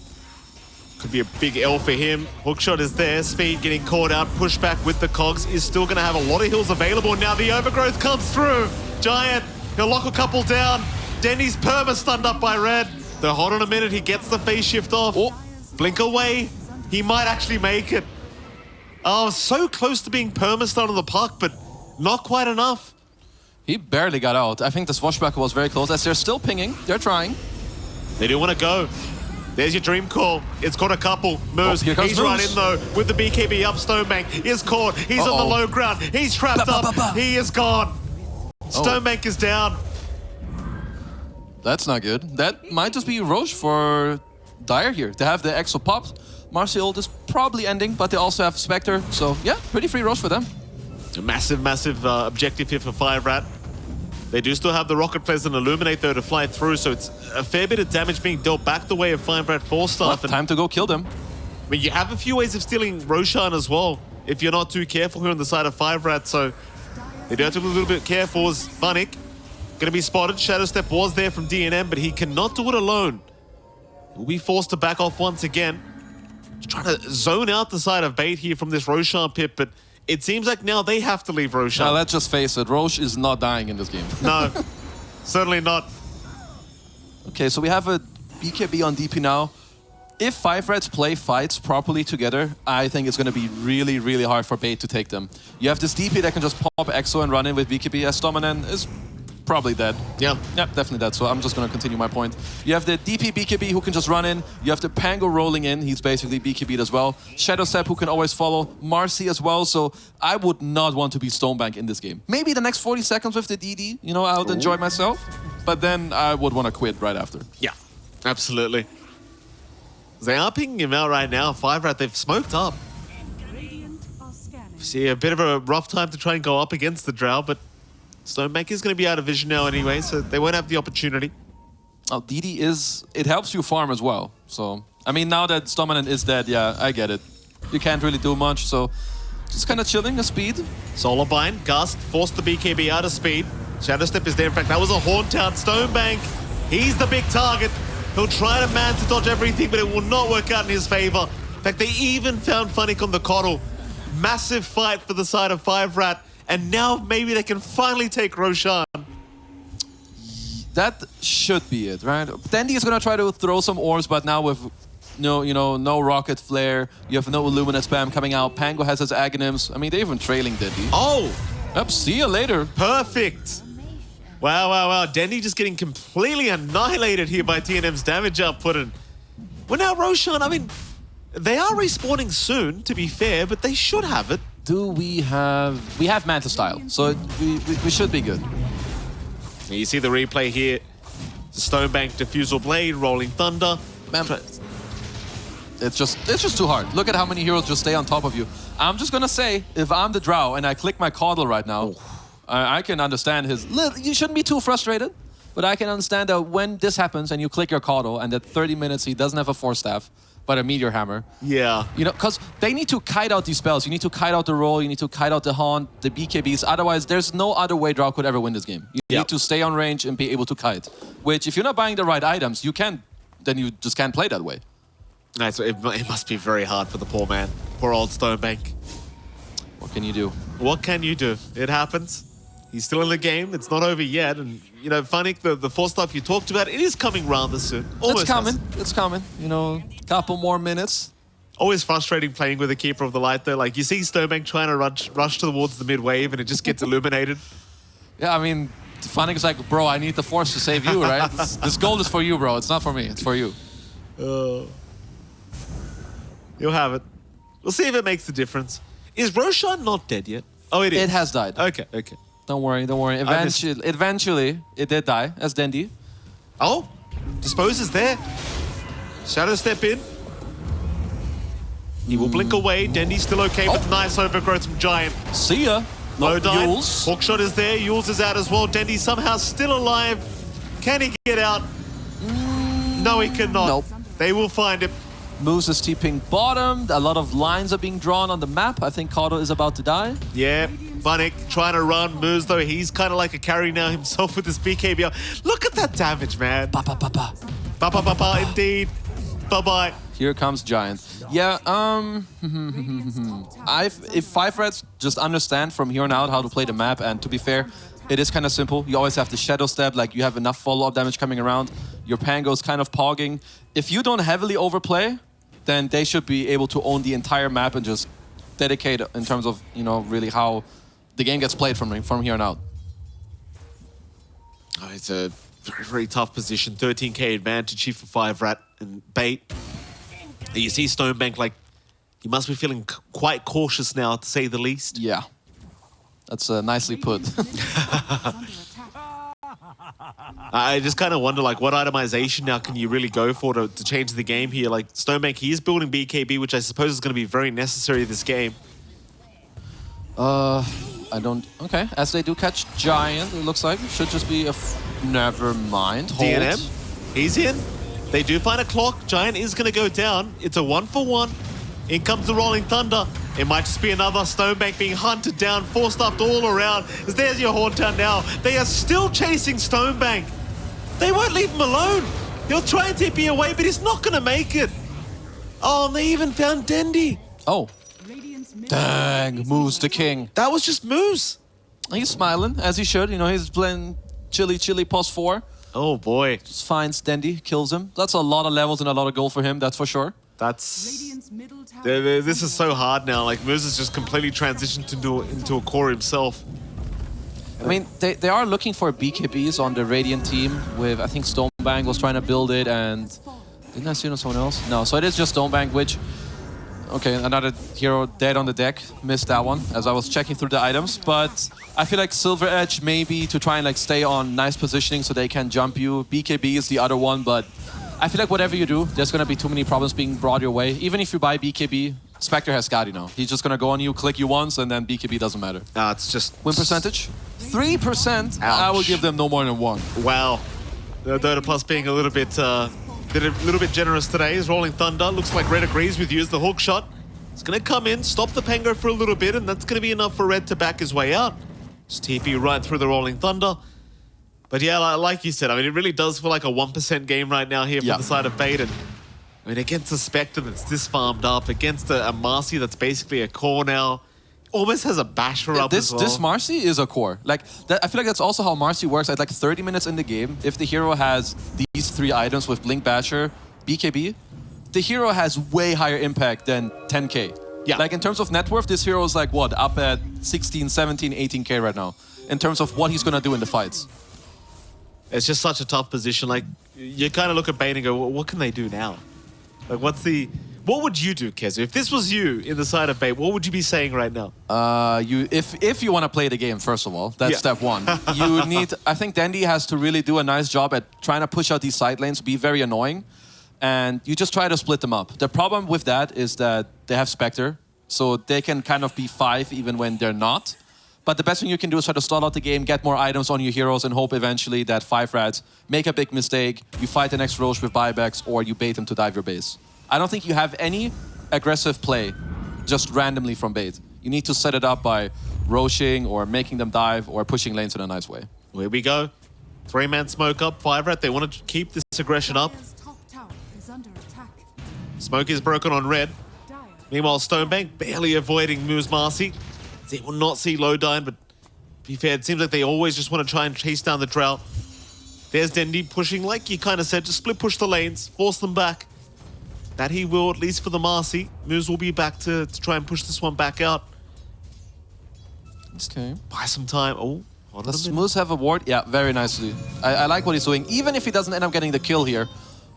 Could be a big L for him. Hookshot is there. Speed getting caught out. Pushback with the Cogs is still going to have a lot of heals available. Now the Overgrowth comes through. Giant. He'll lock a couple down. Denny's perma-stunned up by Red. Though hold on a minute, he gets the phase shift off. Oh. Blink away. He might actually make it. Oh, so close to being perma-stunned on the Puck, but not quite enough. He barely got out. I think the Swashbuckler was very close. As they're still pinging, they're trying. They do want to go. There's your dream call. It's caught a couple. Moves. He's Moose. right in though with the BKB up. Stonebank is caught. He's on the low ground. He's trapped up. He is gone. Stonebank is down. That's not good. That might just be Roche for Dire here. They have the Exo popped. Marcy ult is probably ending, but they also have Spectre. So yeah, pretty free Roche for them. A massive objective here for 5RAT. They do still have the Rocket Flares and Illuminate though to fly through, so it's a fair bit of damage being dealt back the way of 5RATFORCESTAFF. Time to go kill them. I mean, you have a few ways of stealing Roshan as well, if you're not too careful here on the side of 5RAT, so they do have to be a little bit careful as Vanik. Gonna be spotted. Shadow Step was there from DNM, but he cannot do it alone. He'll be forced to back off once again. Just trying to zone out the side of Bait here from this Roshan pit, but it seems like now they have to leave Roshan. Now, let's just face it, Roche is not dying in this game. No, certainly not. Okay, so we have a BKB on DP now. If 5RATs play fights properly together, I think it's going to be really, really hard for Bait to take them. You have this DP that can just pop Exo and run in with BKB, as Dominen is probably dead. Yeah, definitely dead. So I'm just going to continue my point. You have the DP BKB who can just run in. You have the Pango rolling in. He's basically BKB'd as well. Shadow Step who can always follow. Marcy as well. So I would not want to be Stonebank in this game. Maybe the next 40 seconds with the DD, you know, I would enjoy myself. But then I would want to quit right after. Yeah, absolutely. They are picking him out right now. 5RAT, they've smoked up. See, a bit of a rough time to try and go up against the Drow, but Stonebank is going to be out of vision now anyway, so they won't have the opportunity. Oh, DD it helps you farm as well. So, I mean, now that Stoneman is dead, yeah, I get it. You can't really do much, so just kind of chilling a speed. Solarbind, Gust, forced the BKB out of speed. Shadow Step is there. In fact, that was a haunt out. Stonebank, he's the big target. He'll try to man to dodge everything, but it will not work out in his favor. In fact, they even found Funnick on the Coddle. Massive fight for the side of 5RAT, and now maybe they can finally take Roshan. That should be it, right? Dandy is gonna try to throw some orbs, but now with no rocket flare, you have no Illumina spam coming out. Pango has his Aghanims. I mean, they're even trailing Dandy. Oh! Yep, see you later. Perfect. Wow. Dandy just getting completely annihilated here by TNM's damage output. And well, now Roshan, I mean, they are respawning soon, to be fair, but they should have it. We have Manta style, so we should be good. You see the replay here. Stonebank, Diffusal Blade, Rolling Thunder. Man, it's just too hard. Look at how many heroes just stay on top of you. I'm just gonna say, if I'm the Drow and I click my Coddle right now, I can understand his... You shouldn't be too frustrated, but I can understand that when this happens and you click your Coddle and at 30 minutes he doesn't have a Force Staff, but a Meteor Hammer. Yeah. You know, because they need to kite out these spells. You need to kite out the roll, you need to kite out the haunt, the BKBs. Otherwise, there's no other way Drow could ever win this game. You need to stay on range and be able to kite. Which, if you're not buying the right items, then you just can't play that way. Nice. It must be very hard for the poor man. Poor old Stonebank. What can you do? What can you do? It happens. He's still in the game. It's not over yet. And, you know, Funnick, the Force Staff you talked about, it is coming rather soon. It's coming. It's coming. You know, couple more minutes. Always frustrating playing with a Keeper of the Light, though. Like, you see Stonebank trying to rush towards the mid-wave, and it just gets illuminated. Yeah, I mean, Funnick is like, bro, I need the Force to save you, right? This gold is for you, bro. It's not for me. It's for you. You'll have it. We'll see if it makes the difference. Is Roshan not dead yet? Oh, it is. It has died. Okay. Don't worry. Eventually, it did die as Dandy. Oh, Dispose is there. Shadow Step in. He will blink away. Dendy's still okay, but nice overgrowth from Giant. See ya. Low dive. Yules. Hawkshot is there. Yules is out as well. Dendy somehow still alive. Can he get out? No, he cannot. Nope. They will find him. Moose is TPing bottom. A lot of lines are being drawn on the map. I think Coddle is about to die. Yeah, Funnick trying to run. Moose, though, he's kind of like a carry now himself with his BKB. Look at that damage, man. Ba, ba, ba, ba. Ba, ba, ba, ba, indeed. Bye-bye. Here comes Giant. Yeah, if 5RATs just understand from here on out how to play the map, and to be fair, it is kind of simple. You always have the Shadow Step, like you have enough follow-up damage coming around. Your Pango's kind of pogging. If you don't heavily overplay, then they should be able to own the entire map and just dedicate in terms of, you know, really how the game gets played from here on out. Oh, it's a very, very tough position. 13k advantage here for 5RAT and Bait. And you see Stonebank, like, he must be feeling quite cautious now, to say the least. Yeah, that's nicely put. I just kind of wonder, like, what itemization now can you really go for to change the game here? Like, Stonebank, he is building BKB, which I suppose is going to be very necessary this game. I don't... Okay, as they do catch Giant, it looks like it should just be a... Never mind. Hold. DNM, he's in. They do find a clock. Giant is going to go down. It's a 1-for-1. In comes the Rolling Thunder. It might just be another Stonebank being hunted down, force-stuffed all around. As there's your Hauntown now. They are still chasing Stonebank. They won't leave him alone. He'll try and TP away, but he's not going to make it. Oh, and they even found Dendy. Oh. Dang, Moose the king. That was just Moose. He's smiling, as he should. You know, he's playing chilly pos 4. Oh, boy. Just finds Dendy, kills him. That's a lot of levels and a lot of gold for him, that's for sure. That's... This is so hard now. Like, Moose has just completely transitioned into a core himself. I mean, they are looking for BKBs on the Radiant team with, I think Stonebank was trying to build it, and didn't I see someone else? No, so it is just Stonebank, which, okay, another hero dead on the deck. Missed that one as I was checking through the items, but I feel like Silver Edge maybe to try and like stay on nice positioning so they can jump you. BKB is the other one, but I feel like whatever you do, there's going to be too many problems being brought your way. Even if you buy BKB, Spectre has Skadi now. He's just gonna go on you, click you once, and then BKB doesn't matter. It's just... Win percentage? 3%. Ouch. I will give them no more than 1. Wow. Dota Plus being a little bit generous today. Is Rolling Thunder. Looks like Red agrees with you as the hook shot. It's going to come in, stop the Pengo for a little bit, and that's going to be enough for Red to back his way out. Just TP right through the Rolling Thunder. But yeah, like you said, I mean, it really does feel like a 1% game right now here for the side of Bait. And I mean, against a Spectre that's this farmed up, against a Marcy that's basically a core now, almost has a Basher up as well. This Marcy is a core. Like that, I feel like that's also how Marcy works. At like 30 minutes in the game, if the hero has these 3 items with Blink, Basher, BKB, the hero has way higher impact than 10k. Yeah. Like in terms of net worth, this hero is like what, up at 16, 17, 18k right now in terms of what he's gonna do in the fights. It's just such a tough position. Like, you kind of look at Bait and go, well, what can they do now? Like, what would you do, Kezu? If this was you in the side of Bait, what would you be saying right now? If you want to play the game, first of all, that's step 1. You need, I think Dandy has to really do a nice job at trying to push out these side lanes, be very annoying, and you just try to split them up. The problem with that is that they have Spectre, so they can kind of be 5 even when they're not. But the best thing you can do is try to stall out the game, get more items on your heroes, and hope eventually that 5RATs make a big mistake, you fight the next Roche with buybacks, or you bait them to dive your base. I don't think you have any aggressive play just randomly from Bait. You need to set it up by roaching or making them dive or pushing lanes in a nice way. Here we go. 3-man smoke up, 5RAT. They want to keep this aggression up. Smoke is broken on Red. Meanwhile, Stonebank barely avoiding Moose Marcy. They will not see Lowdyne, but to be fair, it seems like they always just want to try and chase down the Drow. There's Dendi pushing, like you kind of said, just split push the lanes, force them back. That he will, at least for the Marcy. Moose will be back to try and push this one back out. Okay. Buy some time. Oh, hold on Does Moose have a ward? Yeah, very nicely. I like what he's doing. Even if he doesn't end up getting the kill here,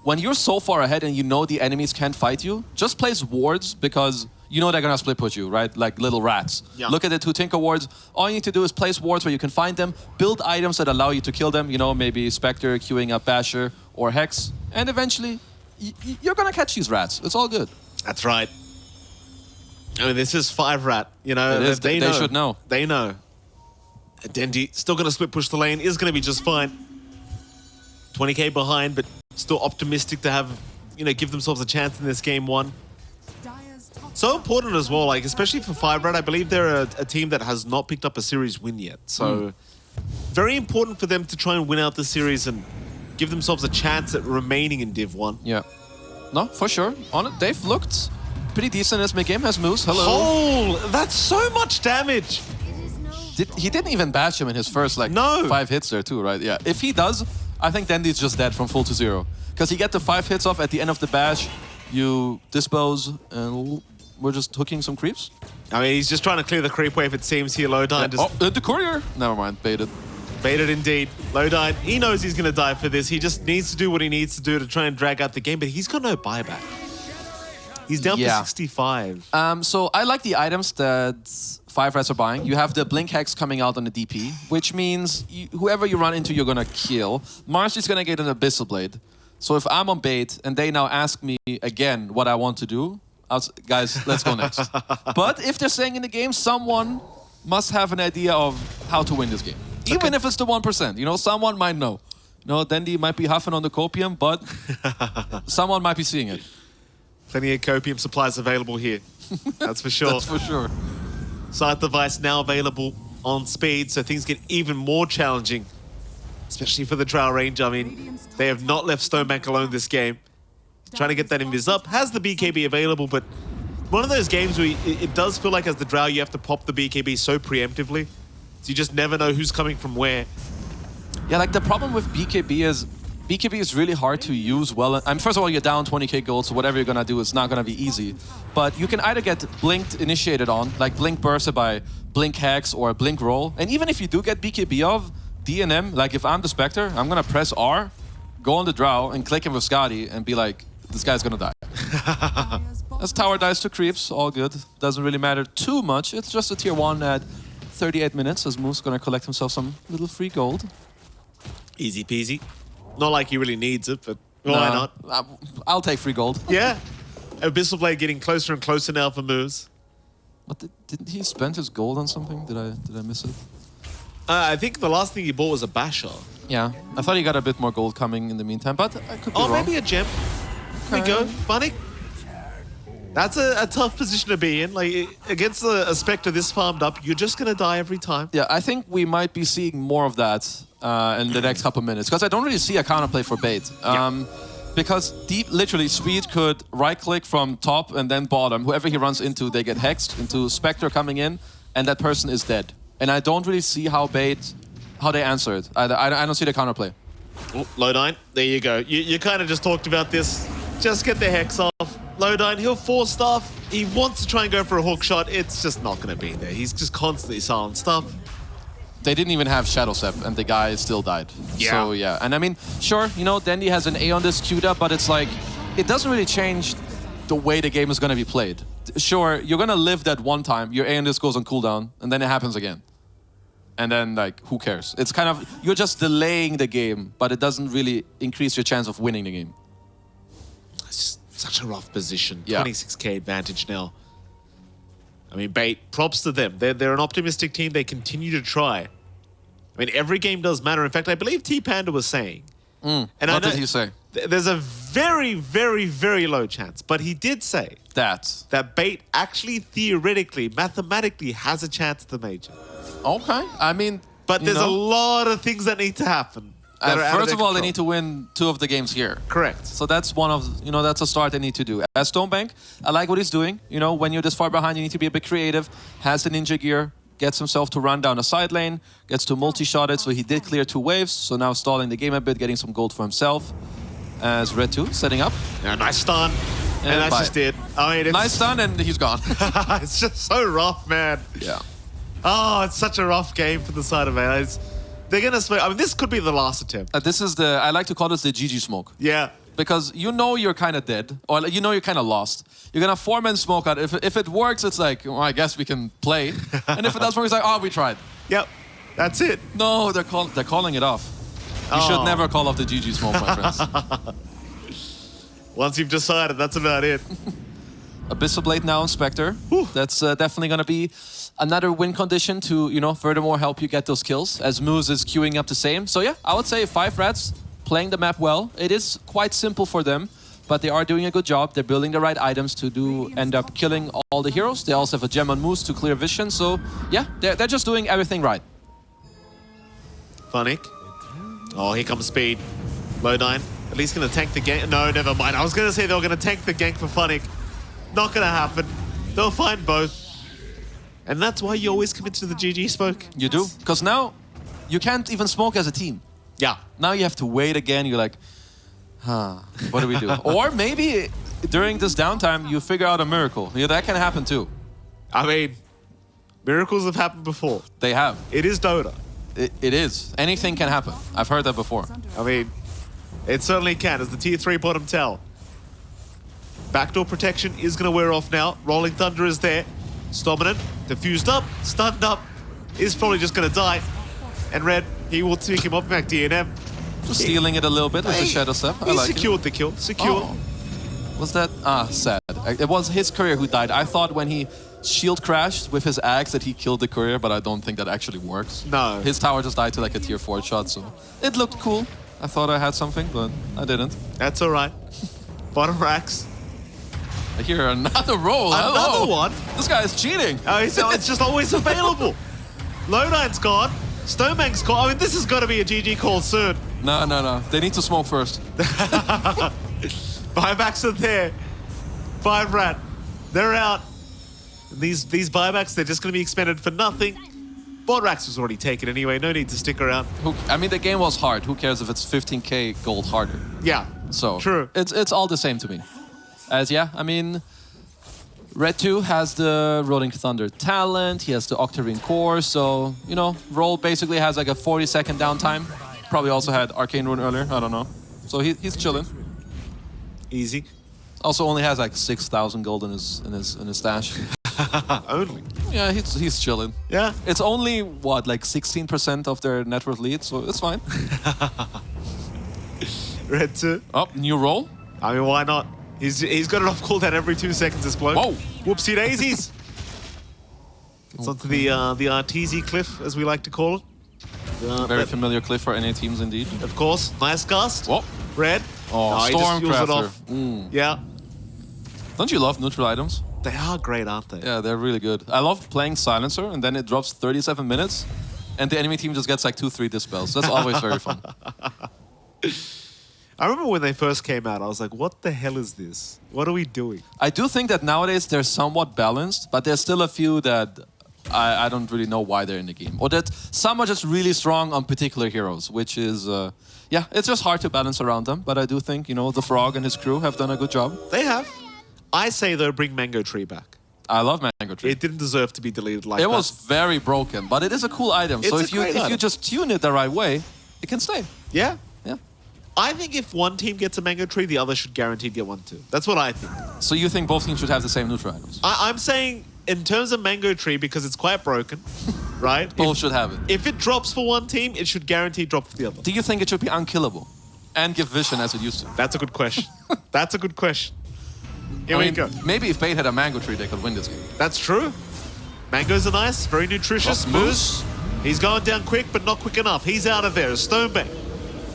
when you're so far ahead and you know the enemies can't fight you, just place wards because you know they're gonna split push you, right? Like little rats. Yeah. Look at the 2 Tinker wards. All you need to do is place wards where you can find them, build items that allow you to kill them, you know, maybe Spectre queuing up Basher or Hex, and eventually you're gonna catch these rats. It's all good. That's right. I mean, this is 5RAT, you know. It is. They should know. They know. Dendi still gonna split push the lane, is gonna be just fine. 20k behind, but still optimistic to have, you know, give themselves a chance in this game 1. So important as well, like, especially for 5RAT. I believe they're a team that has not picked up a series win yet. So very important for them to try and win out the series and give themselves a chance at remaining in Div 1. Yeah. No, for sure. On it, they've looked pretty decent as mid-game. Has Moose. Hello. Oh, that's so much damage. He didn't even bash him in his first, like, 5 hits there too, right? Yeah. If he does, I think Dendi's just dead from full to 0. Because you get the 5 hits off at the end of the bash, you dispose, and we're just hooking some creeps. I mean, he's just trying to clear the creep wave, it seems here. Lowdyne just... Oh, the courier! Never mind, baited. Baited indeed. Lowdyne, he knows he's going to die for this. He just needs to do what he needs to do to try and drag out the game, but he's got no buyback. He's down for 65. So I like the items that 5RATs are buying. You have the Blink Hex coming out on the DP, which means whoever you run into, you're going to kill. Marcy's going to get an Abyssal Blade. So if I'm on Bait and they now ask me again what I want to do, guys, let's go next. But if they're staying in the game, someone must have an idea of how to win this game. Even if it's the 1%, you know, someone might know. You know, Dendi might be huffing on the copium, but someone might be seeing it. Plenty of copium supplies available here. That's for sure. That's for sure. Scythe device now available on speed, so things get even more challenging. Especially for the Drow range. I mean, they have not left Stonebank alone this game. Trying to get that invis up. Has the BKB available, but one of those games where it does feel like as the Drow you have to pop the BKB so preemptively. So you just never know who's coming from where. Yeah, like the problem with BKB is really hard to use well. I mean, first of all, you're down 20k gold, so whatever you're gonna do is not gonna be easy. But you can either get blinked initiated on, like blink bursted by blink hex or blink roll. And even if you do get BKB of DNM, like if I'm the Spectre, I'm gonna press R, go on the Drow, and click him with Skadi and be like, this guy's gonna die. As tower dies to creeps, all good. Doesn't really matter too much. It's just a tier 1 at 38 minutes, as Moose gonna collect himself some little free gold. Easy peasy. Not like he really needs it, but why not? I'll take free gold. Yeah. Abyssal Blade getting closer and closer now for Moose. What didn't he spend his gold on something? Did I miss it? I think the last thing he bought was a Basher. Yeah, I thought he got a bit more gold coming in the meantime, but I could be wrong. Maybe a gem. There we go. Funny. That's a tough position to be in. Like, against a Spectre this farmed up, you're just going to die every time. Yeah, I think we might be seeing more of that in the next couple minutes, because I don't really see a counterplay for bait. Because literally, Speed could right-click from top and then bottom. Whoever he runs into, they get hexed into Spectre coming in, and that person is dead. And I don't really see how they answer it. I don't see the counterplay. Oh, Lodine, there you go. You kind of just talked about this. Just get the hex off. Lodine, he'll force stuff. He wants to try and go for a hook shot. It's just not going to be there. He's just constantly silent stuff. They didn't even have Shadow Step, and the guy still died. Yeah. So, yeah. And I mean, sure, you know, Dandy has an A on this queued up, but it's like, it doesn't really change the way the game is going to be played. Sure, you're going to live that one time. Your A on this goes on cooldown, and then it happens again. And then, like, who cares? It's kind of, you're just delaying the game, but it doesn't really increase your chance of winning the game. It's just such a rough position. Yeah. 26k advantage now. I mean, Bait, props to them. They're an optimistic team. They continue to try. I mean, every game does matter. In fact, I believe T-Panda was saying. And what did he say? There's a very, very, very low chance, but he did say that Bait actually theoretically, mathematically has a chance at the major. Okay, I mean... But there's a lot of things that need to happen. First of all, they need to win 2 of the games here. Correct. So that's one of, that's a start they need to do. As Stonebank, I like what he's doing. You know, when you're this far behind, you need to be a bit creative. Has the ninja gear, gets himself to run down a side lane, gets to multi-shot it, so he did clear 2 waves. So now stalling the game a bit, getting some gold for himself. As Red 2 setting up. Yeah, nice stun. And that's just it. I mean, it's... Nice stun, and he's gone. It's just so rough, man. Yeah. Oh, it's such a rough game for the side of it. They're going to smoke. I mean, this could be the last attempt. This is I like to call this the GG smoke. Yeah. Because you know you're kind of dead, or you know you're kind of lost. You're going to 4-man smoke out. If it works, it's like, well, I guess we can play. And if it doesn't work, it's like, oh, we tried. Yep. That's it. No, they're calling it off. You should never call off the GG smoke, my friends. Once you've decided, that's about it. Abyssal Blade now on Spectre. That's definitely going to be another win condition to, furthermore help you get those kills, as Moose is queuing up the same. So yeah, I would say 5RATs playing the map well. It is quite simple for them, but they are doing a good job. They're building the right items to end up killing all the heroes. They also have a gem on Moose to clear vision. So yeah, they're just doing everything right. Funnick. Oh, here comes Speed. Lodine. At least going to tank the gank. No, never mind. I was going to say they were going to tank the gank for Funnick. Not going to happen. They'll find both. And that's why you always commit to the GG smoke. You do. Because now you can't even smoke as a team. Yeah. Now you have to wait again. You're like, what do we do? Or maybe during this downtime, you figure out a miracle. Yeah, that can happen too. I mean, miracles have happened before. They have. It is Dota. It is. Anything can happen. I've heard that before. I mean, it certainly can, as the tier 3 bottom tell. Backdoor protection is going to wear off now. Rolling Thunder is there. Dominant, diffused up, stunned up, is probably just going to die. And Red, he will take him up back DNM. Just stealing it a little bit with the Shadow Step. He secured the kill. Secure. Oh. Was that? Sad. It was his courier who died. I thought when he shield crashed with his axe that he killed the courier, but I don't think that actually works. No. His tower just died to like a tier 4 shot, so it looked cool. I thought I had something, but I didn't. That's all right. Bottom racks. I hear another roll. Another one? This guy is cheating. Oh, it's just always available. Lodine's gone. Stonebank's gone. I mean, this has got to be a GG call soon. No. They need to smoke first. Buybacks are there. 5RAT. They're out. These buybacks, they're just going to be expended for nothing. Botrax was already taken anyway. No need to stick around. I mean, the game was hard. Who cares if it's 15k gold harder? Yeah. So true. It's all the same to me. I mean, Red 2 has the Rolling Thunder talent. He has the Octarine core. So, Roll basically has like a 40-second downtime. Probably also had Arcane Rune earlier. I don't know. So he's chilling. Easy. Also only has like 6,000 gold in his stash. Only. Yeah, he's chilling. Yeah. It's only what, like 16% of their net worth lead, so it's fine. Red 2. Oh, new role. I mean, why not? He's got it off cooldown every 2 seconds, this bloke. Whoa. Whoopsie daisies. It's onto the Arteezy cliff, as we like to call it. Very familiar cliff for NA teams, indeed. Of course. Nice cast. Whoa. Red. Oh, No, he just fuels it Stormcrafter. off. Yeah. Don't you love neutral items? They are great, aren't they? Yeah, they're really good. I love playing Silencer, and then it drops 37 minutes, and the enemy team just gets like 2-3 dispels. That's always very fun. I remember when they first came out, I was like, what the hell is this? What are we doing? I do think that nowadays they're somewhat balanced, but there's still a few that I don't really know why they're in the game. Or that some are just really strong on particular heroes, which is, yeah, it's just hard to balance around them. But I do think, you know, the Frog and his crew have done a good job. They have. I say, though, bring Mango Tree back. I love Mango Tree. It didn't deserve to be deleted like that. It was very broken, but it is a cool item. So It's a if great you just tune it the right way, it can stay. Yeah. Yeah. I think if one team gets a Mango Tree, the other should guaranteed get one too. That's what I think. So you think both teams should have the same neutral items? I'm saying in terms of Mango Tree, because it's quite broken, right? Both should have it. If it drops for one team, it should guaranteed drop for the other. Do you think it should be unkillable and give vision as it used to? That's a good question. That's a good question. Here we go. Maybe if Bait had a Mango Tree, they could win this game. That's true. Mangoes are nice, very nutritious. Oh, Moose. He's going down quick, but not quick enough. He's out of there. Stonebank,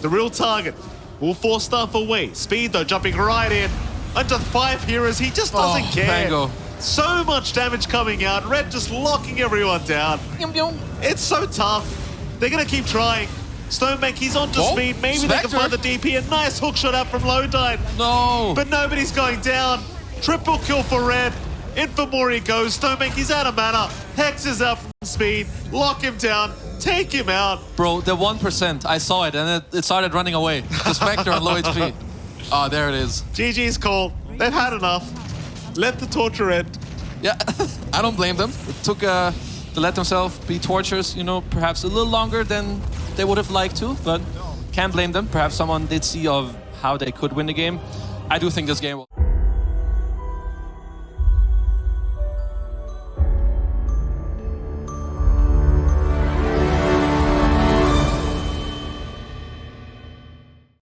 the real target, will force stuff away. Speed, though, jumping right in. Under 5 heroes, he just doesn't care. Mango. So much damage coming out. Red just locking everyone down. It's so tough. They're going to keep trying. Stonebank, he's onto speed. Maybe Spectre. they can find the DP. A nice hook shot out from Lowdine. No. But nobody's going down. Triple kill for Red. In for more he goes. Stonebank, he's out of mana. Hex is out from speed. Lock him down. Take him out. Bro, the 1%, I saw it and it started running away. The Spectre on low HP. Ah, there it is. GG's call. They've had enough. Let the torture end. Yeah, I don't blame them. It took to let themselves be tortures, you know, perhaps a little longer than they would have liked to, but can't blame them. Perhaps someone did see of how they could win the game. I do think this game will...